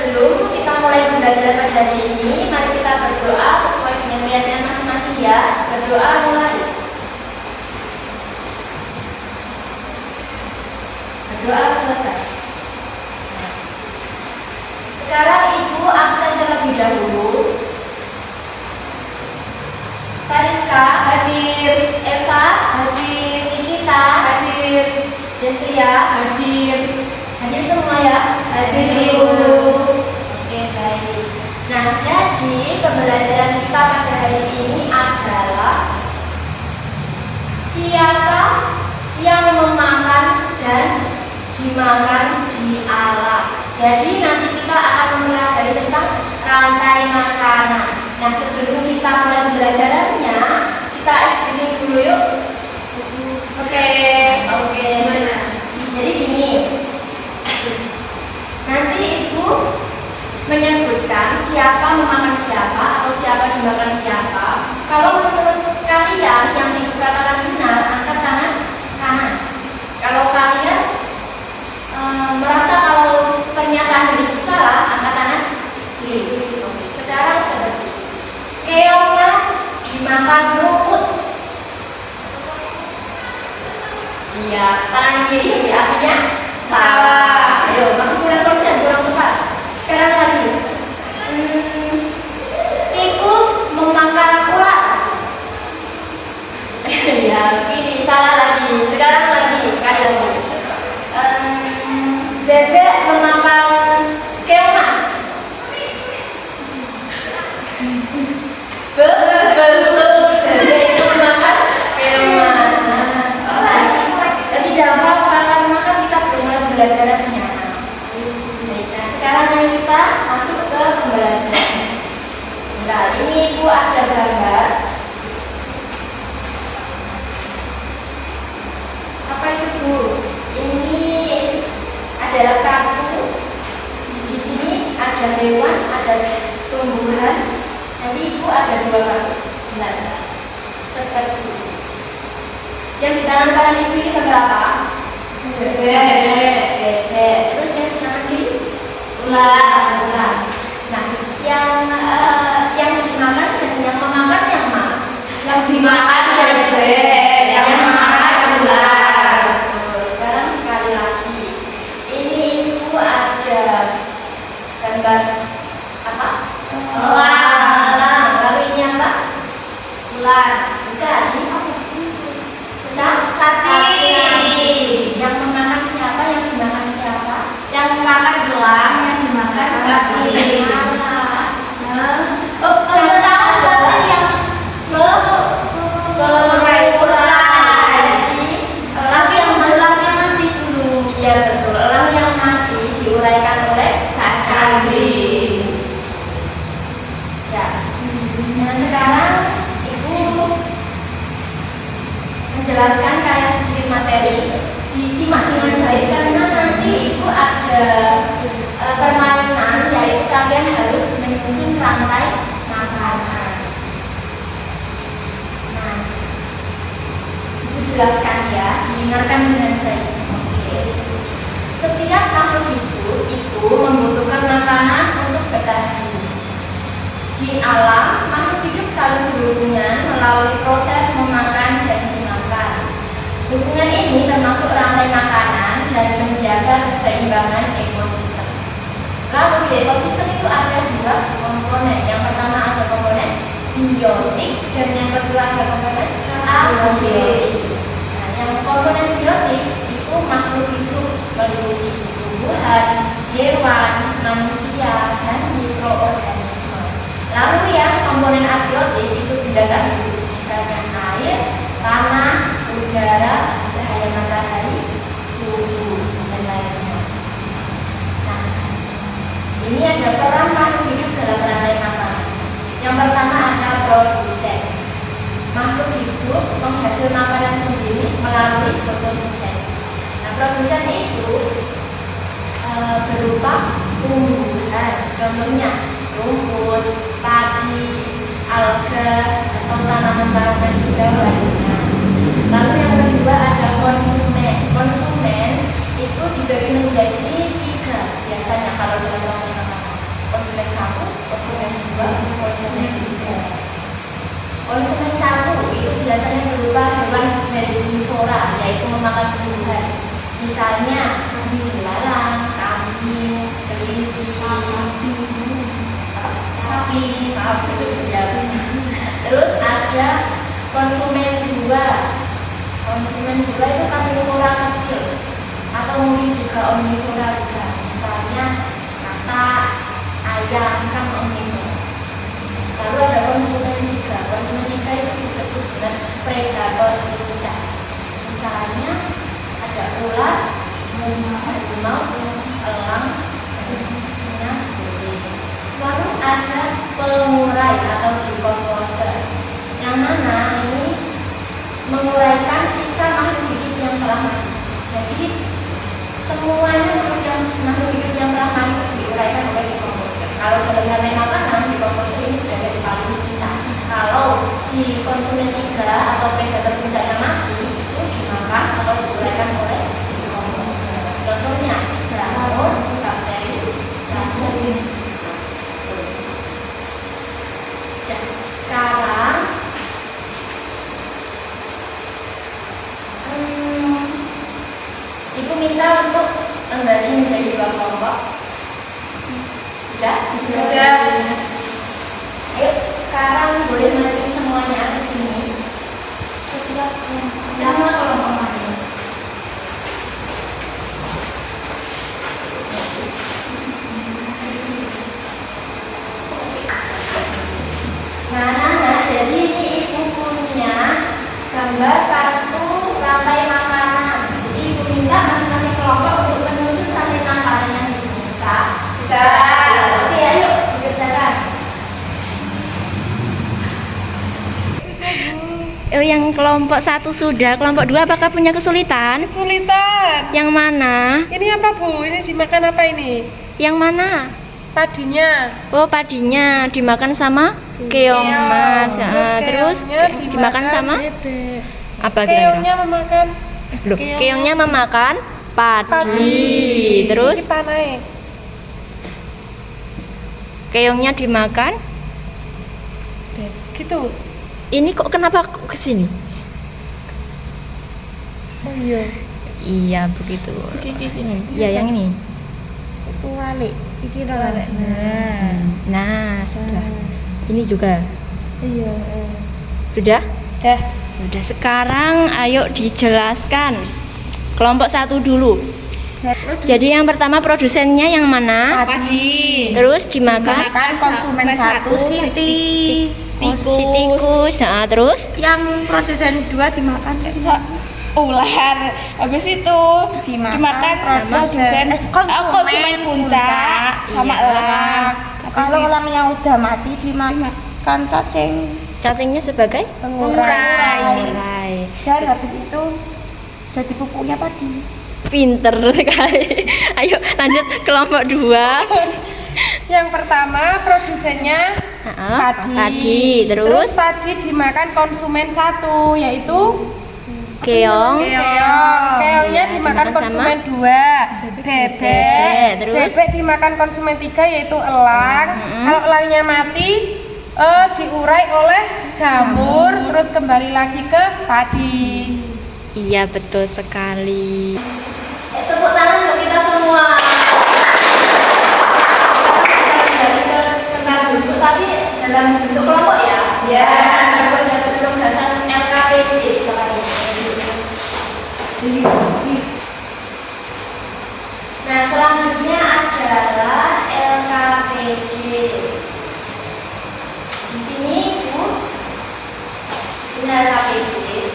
sebelum kita mulai pembelajaran pada hari ini, mari kita berdoa sesuai dengan keyakinan masing-masing ya. Berdoa mulai. Berdoa selesai. Sekarang Ibu absen terlebih dahulu. Kariska hadir, Eva hadir, Cikita hadir, Destria hadir. Hadir semua ya? Hadir. Oke, baik. Nah, jadi pembelajaran kita pada hari ini adalah siapa yang memakan dan dimakan di alam. Jadi nanti kita akan mempelajari tentang rantai makanan. Nah, sebelum kita mulai pembelajarannya, kita explain dulu yuk. Oke. Gimana? Jadi gini. Nanti Ibu menyebutkan siapa memakan siapa atau siapa dimakan siapa. Kalau menurut kalian yang Ibu katakan benar, angkat tangan kanan. Kalau kalian merasa kalau pernyataan dari Ibu salah, angkat tangan kiri. Oke, sekarang seperti keong dimakan rumput. Iya, tangan kiri artinya salah. Ayo, masih kurang konsen, kurang cepat. Sekarang lagi. Tikus memakan ular. Ya, kiri salah lagi. Sekarang lagi, sekali lagi. Bebek memakan keong mas. Betul, bebek itu memakan keong mas. Jadi dapat karena kan kita belum mulai pembelajarannya. Baik, nah sekarang kita masuk ke pembelajaran. Nah, ini Ibu ada gambar. Apa itu Bu? Ini adalah kartu. Di sini ada hewan, ada tumbuhan. Nanti Ibu ada dua kartu. Nah, seperti ini. Yang di tangan kanan Ibu ini gambar apa? Bebek. Terus yang di tangan kiri? Ular. Nah, yang dimakan dan yang memakan yang mana? Yang dimakan ya bebek, yang memakan ular. Sekarang sekali lagi. Ini Ibu ada gambar apa? Elang. Lalu ini apa? Ular. Bukan, ini apa? Cacing. Yang memakan siapa? Yang dimakan siapa? Yang memakan elang, yang dimakan cacing. Jangan tahu cacing yang berurai. Tapi yang elangnya mati dulu. Iya betul, elang yang mati diuraikan oleh cacing. Ya. Nah sekarang Ibu menjelaskan kalian studi materi, disimak dengan baik karena nanti Ibu ada permainan, yaitu kalian harus menyusun rantai makanan. Nah, Ibu jelaskan ya, dengarkan dengan baik. Oke. Setiap makhluk hidup itu membutuhkan makanan untuk bertahan hidup. Di alam, makhluk hidup saling berhubungan melalui proses memakan dan dimakan. Hubungan ini termasuk rantai makanan dan menjaga keseimbangan ekosistem. Lalu di ekosistem itu ada dua komponen. Yang pertama ada komponen biotik dan yang kedua ada komponen abiotik. Nah, yang komponen biotik itu makhluk hidup meliputi tumbuhan, hewan, manusia, dan mikroorganisme. Lalu yang komponen abiotik itu benda hidup, misalnya air, tanah, udara, cahaya matahari, suhu, dan lainnya. Nah, ini ada peran makhluk hidup dalam rantai makanan. Yang pertama ada produsen. Makhluk hidup menghasil makanan sendiri melalui fotosintesis. Nah, produsen itu berupa tumbuhan, contohnya rumput, padi, alga, atau tanaman-tanaman hijau lainnya. Lalu yang kedua ada konsumen. Konsumen itu dibagi menjadi tiga biasanya kalau dalam rantai makanan. Misalnya belalang, kambing, kelinci, sapi itu ya. Terus ada konsumen dua. Konsumen dua itu karnivora kecil atau mungkin juga omnivora bisa. Misalnya katak, ayam, kan omnivora. Lalu ada konsumen tiga. Konsumen tiga itu disebut dengan predator lincah. Misalnya ada ular, harimau, elang, singa, bebek. Lalu ada pengurai atau decomposer, yang mana ini menguraikan sisa makhluk hidup yang telah mati. Jadi semuanya makhluk hidup yang telah mati diuraikan oleh decomposer. Kalau dalam rantai makanan, decomposer ini sudah dari paling lincah. Kalau si konsumen tiga atau predator lincahnya mati, itu dimakan atau diuraikan oleh decomposer. Contohnya jamur, bakteri, cacing. Sekarang Ibu minta untuk membagi menjadi dua kelompok. Sudah? Ayo sekarang boleh maju semuanya ke sini. Sama kelompok lain. Nah, jadi ini ibu punya gambar kartu rantai makanan. Jadi ibu minta masing-masing kelompok untuk menyusun rantai makanan yang di sini. Bisa? Bisa. Oke, ayo dikerjakan. Sudah, Bu. Oh, yang kelompok 1 sudah. Kelompok 2 apakah punya kesulitan? Kesulitan. Yang mana? Ini apa, Bu? Ini dimakan apa ini? Yang mana? Padinya. Oh, padinya dimakan sama keong, Mas. Terus keongnya dimakan sama bebek. apa kira-kira? Keongnya memakan Loh, keongnya memakan padi. Terus Ini panai. keongnya dimakan. Gitu. Ini kok kenapa kok ke sini? Oh iya. Iya, begitu. Iki. Ya, yang ini. Satu walik. Iki Nah, nah, sudah. Ini juga. Iya. Sudah? Dah. Sudah, sekarang ayo dijelaskan. Kelompok 1 dulu. Jadi yang pertama produsennya yang mana? Padi. Terus dimakan Makan konsumen satu si tikus. Nah, terus Yang produsen dua dimakan ular. Habis itu dimakan produsen konsumen puncak sama Iya. elang. Kalau elangnya udah mati dimakan cacing cacingnya sebagai pengurai. Dan habis itu jadi pupuknya padi. pinter sekali. Ayo lanjut kelompok 2. Yang pertama produsennya padi. Terus padi dimakan konsumen satu, yaitu keong. keongnya dimakan dimakan konsumen sama 2, bebek. Terus? bebek dimakan konsumen 3, yaitu elang. Kalau elangnya mati diurai oleh jamur, terus kembali lagi ke padi. Iya, betul sekali. Tepuk tangan untuk kita semua. Dari tentang bentuk tapi dalam bentuk kelompok ya. Ya. Dapat penugasan LKPD sekarang ini. Nah, selanjutnya adalah LKPD. Di sini Bu punya LKPD.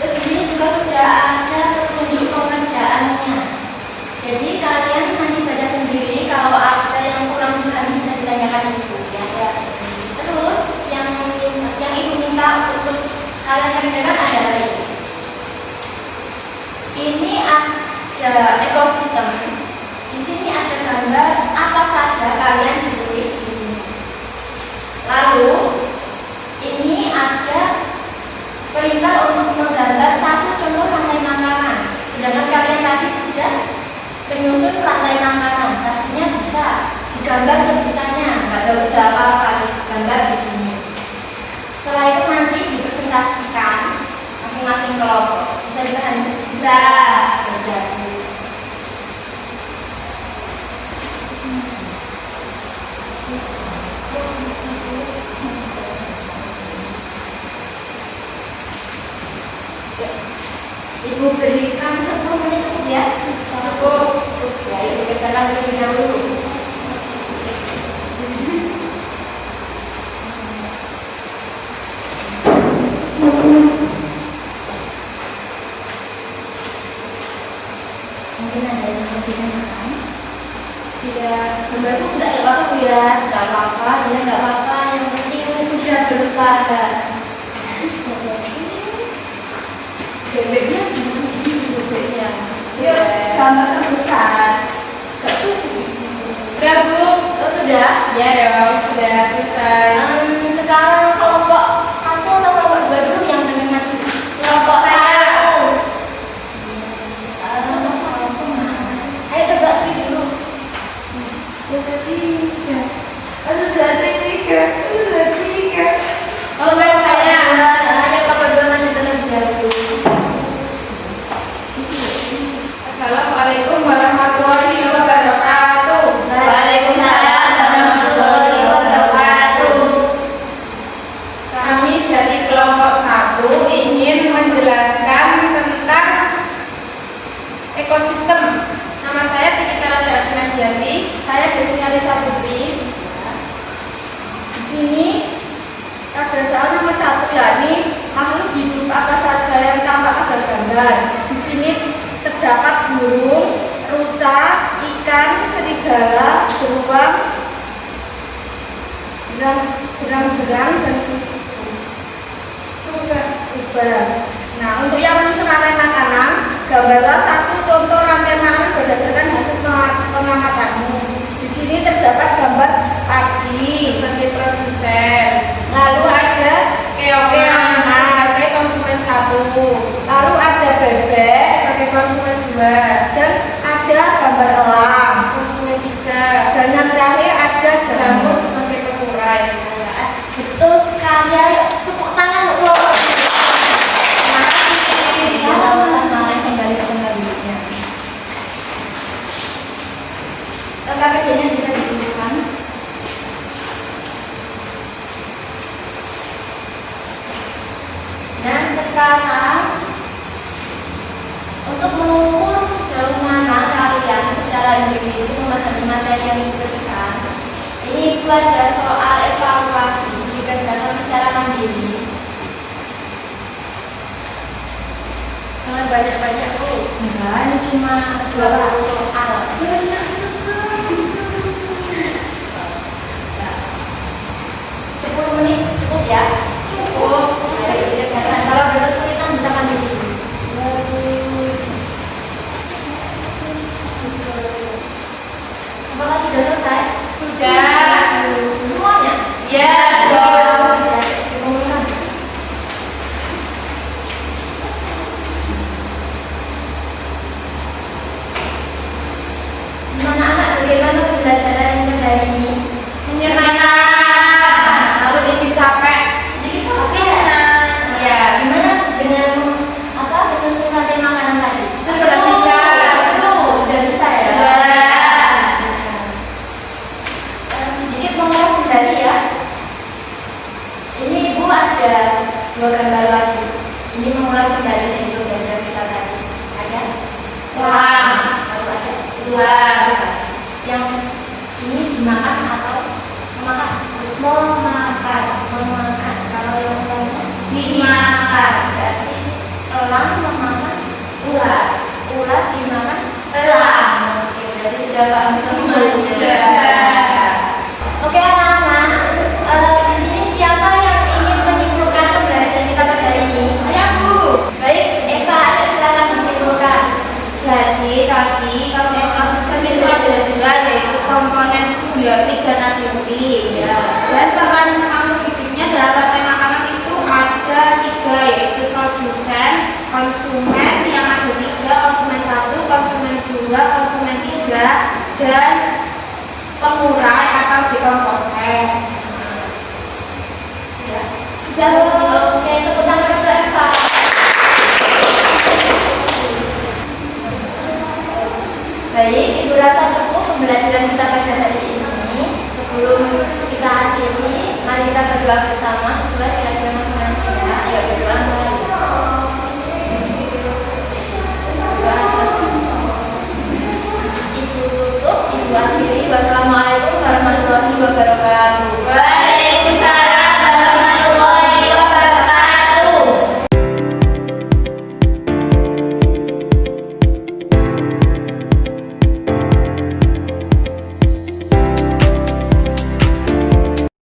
Terus di sini juga sudah ada petunjuk pengerjaannya. Jadi kalian nanti baca sendiri, kalau ada yang kurang paham bisa ditanyakan ibu ya. Terus yang ibu minta untuk kalian kerjakan adalah ini. Ini ada ekosistem. Di sini ada gambar apa saja kalian ditulis di sini. Lalu ini ada perintah untuk menggambar satu contoh rantai makanan. Sedangkan kalian tadi sudah menyusun rantai makanan, pastinya bisa digambar sebisanya, nggak usah apa-apa, gambar di sini. Setelah itu nanti dipresentasikan masing-masing kelompok. Bisa dipahami? Bisa. dahulu. Mungkin ada yang lebih menanyakan. Tidak, gambar itu sudah nggak apa-apa ya, nggak apa-apa, jadi nggak apa-apa. Yang penting sudah berusaha. Bebeknya jangan begini bebeknya. Yuk, gambar yang besar. Gak cukup. Udah Bu? Oh, sudah? Ya dong, sudah selesai. Sekarang kelompok 1 atau kelompok 2 dulu yang pengen maju? Kelompok saya. Ayo coba sweet dulu. Kalau saya Ayo kelompok 2 maju terlebih dahulu. Assalamualaikum warahmatullahi wabarakatuh. Waalaikumsalam warahmatullahi wabarakatuh. Kami dari kelompok 1 ingin menjelaskan tentang ekosistem. Nama saya Cikita Rada Finadiati. Saya Desina Lisa Putri. Di sini ada soal nomor 1, yakni makhluk hidup apa saja yang tampak pada gambar. Di sini terdapat burung, rusa, ikan, serigala, beruang, berang-berang dan ubah. Nah, untuk yang menyusun rantai makanan, gambarlah satu contoh rantai makanan berdasarkan hasil pengamatanmu. Di sini terdapat gambar padi, Sebagai produsen, lalu ada keongan sebagai konsumen 1, lalu ada bebek, sebagai konsumen 2, dan ada gambar elang, konsumen 3, dan yang terakhir ada jamur jamur. sebagai pengurai. Betul sekali, ayo tepuk tangan untuk kelompok. Terima kasih. Bisa sama-sama kembali ke selanjutnya. KPD-nya bisa ditunjukkan. Nah, sekarang untuk mengukur sejauh mana kalian secara individu memahami materi yang diberikan, ini ada soal evaluasi dikerjakan secara mandiri. Sangat banyak-banyak Bu. Enggak, ini cuma 2 soal. Banyak sekali. 10 menit cukup ya? Cukup. Ayo dikerjakan. Kalau udah kesulitan bisa mandiri. Apakah sudah selesai? Sudah. Semuanya? Ya dong. Sudah dikumpulkan. Gimana anak, bagaimana pembelajaran pada hari ini? Menyenangkan. Sedikit capek. Sedikit capek ya? Iya. Gimana dengan menyusun rantai makanan tadi? Sudah bisa. Sudah bisa ya? Sudah. Sedikit mengulas kembali ya. Ini Ibu ada 2 gambar lagi. Ini mengulas kembali dari pembelajaran kita tadi. Ada? Kurang. Baru ada? Kurang. Yang ini dimakan atau memakan? Memakan. Memakan. Kalau yang lainnya Dimakan. berarti elang memakan ular. Ular dimakan elang. Oke, berarti sudah paham semua. Oke anak-anak, di sini siapa yang ingin menyimpulkan pembelajaran kita pada hari ini? Saya Bu. Baik, Eva, ayo silakan disimpulkan. Jadi tadi kalau ekosistem itu ada 2, yaitu komponen biotik dan abiotik. Ya. Dan peranan makhluk hidupnya dalam rantai makanan itu ada 3, yaitu produsen, konsumen yang ada 3, konsumen 1, konsumen 2, konsumen 3, dan pengurai atau dekomposer. Sudah. Sudah. Oke, tepuk tangan untuk Eva. Baik, Ibu rasa cukup pembelajaran kita pada hari ini. Sebelum kita akhiri, mari kita berdoa bersama sesuai dengan